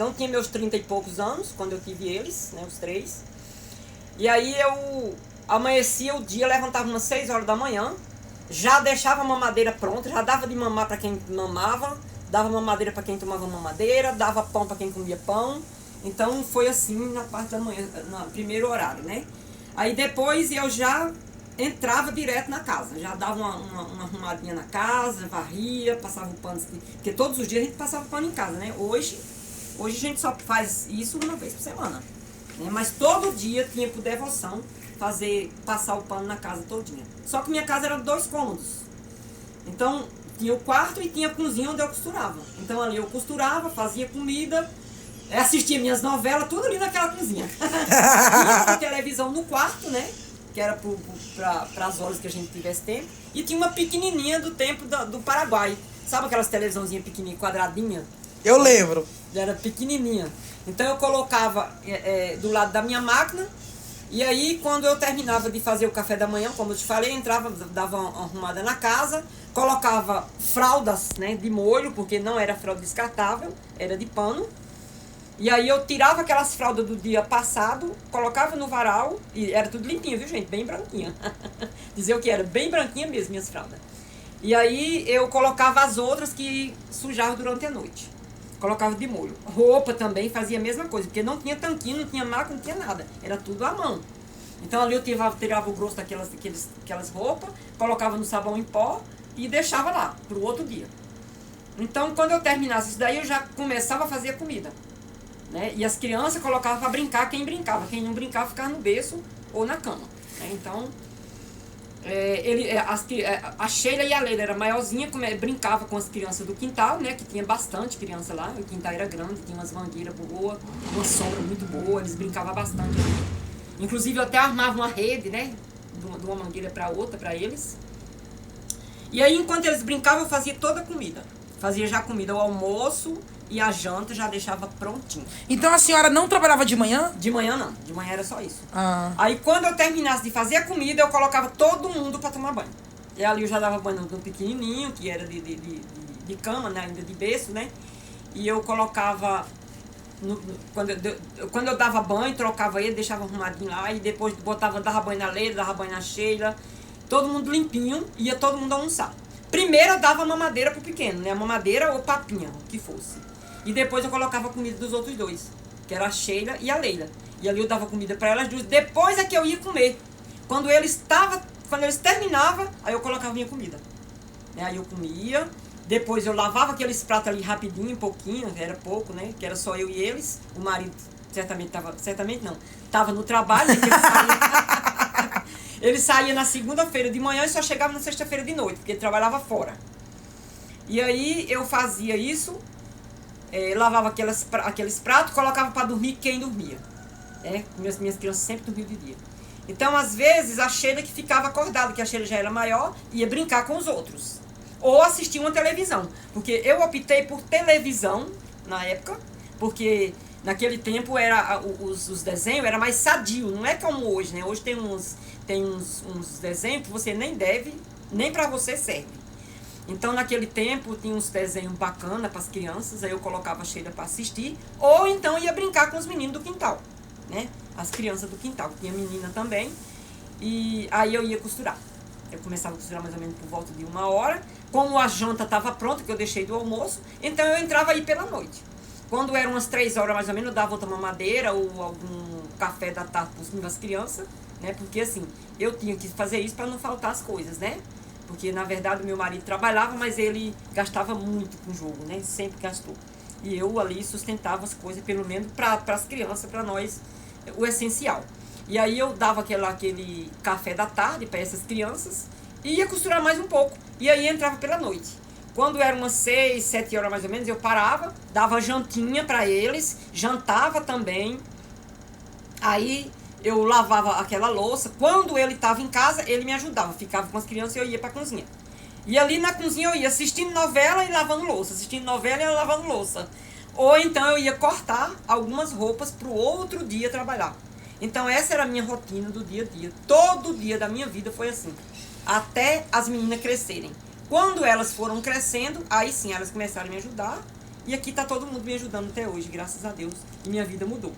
Então tinha meus 30 e poucos anos, quando eu tive eles, né, os 3. E aí eu amanhecia o dia, levantava umas 6 horas da manhã, já deixava a mamadeira pronta, já dava de mamar para quem mamava, dava mamadeira para quem tomava mamadeira, dava pão para quem comia pão. Então foi assim na parte da manhã, no primeiro horário, né? Aí depois eu já entrava direto na casa, já dava uma arrumadinha na casa, varria, passava o pano, porque todos os dias a gente passava o pano em casa, né? Hoje a gente só faz isso uma vez por semana, né? Mas todo dia tinha por devoção passar o pano na casa todinha. Só que minha casa era 2 cômodos. Então tinha o quarto e tinha a cozinha onde eu costurava. Então ali eu costurava, fazia comida, assistia minhas novelas, tudo ali naquela cozinha. Tinha uma televisão no quarto, né? Que era para as horas que a gente tivesse tempo. E tinha uma pequenininha do tempo do Paraguai. Sabe aquelas televisãozinhas pequenininhas, quadradinha? Eu lembro. Era pequenininha. Então eu colocava do lado da minha máquina. E aí quando eu terminava de fazer o café da manhã, como eu te falei, entrava, dava uma arrumada na casa, colocava fraldas, né, de molho, porque não era fralda descartável, era de pano. E aí eu tirava aquelas fraldas do dia passado, colocava no varal, e era tudo limpinho, viu, gente? Bem branquinha. Dizer o que era, bem branquinha mesmo, minhas fraldas. E aí eu colocava as outras que sujavam durante a noite. Colocava de molho. Roupa também fazia a mesma coisa, porque não tinha tanquinho, não tinha máquina, não tinha nada. Era tudo à mão. Então ali eu tirava o grosso daquelas roupas, colocava no sabão em pó e deixava lá, pro outro dia. Então quando eu terminasse isso daí, eu já começava a fazer a comida. Né? E as crianças colocavam para brincar quem brincava. Quem não brincava ficava no berço ou na cama. Né? Então, a Sheila e a Leila era maiorzinha, brincava com as crianças do quintal, né? Que tinha bastante criança lá. O quintal era grande, tinha umas mangueiras boas, uma sombra muito boa, eles brincavam bastante. Inclusive eu até armava uma rede, né? De uma mangueira para outra, para eles. E aí enquanto eles brincavam eu fazia toda a comida. Fazia já a comida, o almoço e a janta já deixava prontinho. Então a senhora não trabalhava de manhã? De manhã não, de manhã era só isso. Ah. Aí quando eu terminasse de fazer a comida, eu colocava todo mundo para tomar banho. E ali eu já dava banho no pequenininho, que era de cama, né, ainda de berço, né? E eu colocava, quando eu dava banho, trocava ele, deixava arrumadinho lá, e depois dava banho na Leila, dava banho na Sheila, todo mundo limpinho, ia todo mundo almoçar. Primeiro eu dava mamadeira pro pequeno, né? A mamadeira ou papinha, o que fosse. E depois eu colocava a comida dos outros dois, que era a Sheila e a Leila. E ali eu dava comida para elas duas, depois é que eu ia comer. Quando eles terminavam, aí eu colocava minha comida. Né? Aí eu comia, depois eu lavava aqueles pratos ali rapidinho, um pouquinho, era pouco, né? Que era só eu e eles. O marido estava no trabalho, né? Ele saía na segunda-feira de manhã e só chegava na sexta-feira de noite, porque ele trabalhava fora. E aí eu fazia isso, lavava aqueles pratos, colocava para dormir quem dormia. Minhas crianças sempre dormiam de dia. Então, às vezes, a Sheila que ficava acordada, que a Sheila já era maior, ia brincar com os outros. Ou assistir uma televisão. Porque eu optei por televisão, na época, porque naquele tempo os desenhos eram mais sadios, não é como hoje, né? Hoje tem uns desenhos que você nem deve, nem para você serve. Então, naquele tempo, tinha uns desenhos bacanas para as crianças, aí eu colocava a Sheila para assistir, ou então ia brincar com os meninos do quintal, né? As crianças do quintal, tinha menina também, e aí eu ia costurar. Eu começava a costurar mais ou menos por volta de 1h, como a janta estava pronta, que eu deixei do almoço, então eu entrava aí pela noite. Quando eram umas 3h mais ou menos, eu dava outra mamadeira ou algum café da tarde para as crianças, né? Porque assim, eu tinha que fazer isso para não faltar as coisas, né? Porque na verdade o meu marido trabalhava, mas ele gastava muito com o jogo, né? Sempre gastou. E eu ali sustentava as coisas, pelo menos para as crianças, para nós, o essencial. E aí eu dava aquele café da tarde para essas crianças e ia costurar mais um pouco. E aí entrava pela noite. Quando eram umas 6, 7 horas mais ou menos, eu parava, dava jantinha para eles, jantava também. Aí eu lavava aquela louça. Quando ele estava em casa, ele me ajudava. Ficava com as crianças e eu ia para a cozinha. E ali na cozinha eu ia assistindo novela e lavando louça. Assistindo novela e lavando louça. Ou então eu ia cortar algumas roupas para o outro dia trabalhar. Então essa era a minha rotina do dia a dia. Todo dia da minha vida foi assim. Até as meninas crescerem. Quando elas foram crescendo, aí sim elas começaram a me ajudar. E aqui tá todo mundo me ajudando até hoje, graças a Deus. E minha vida mudou.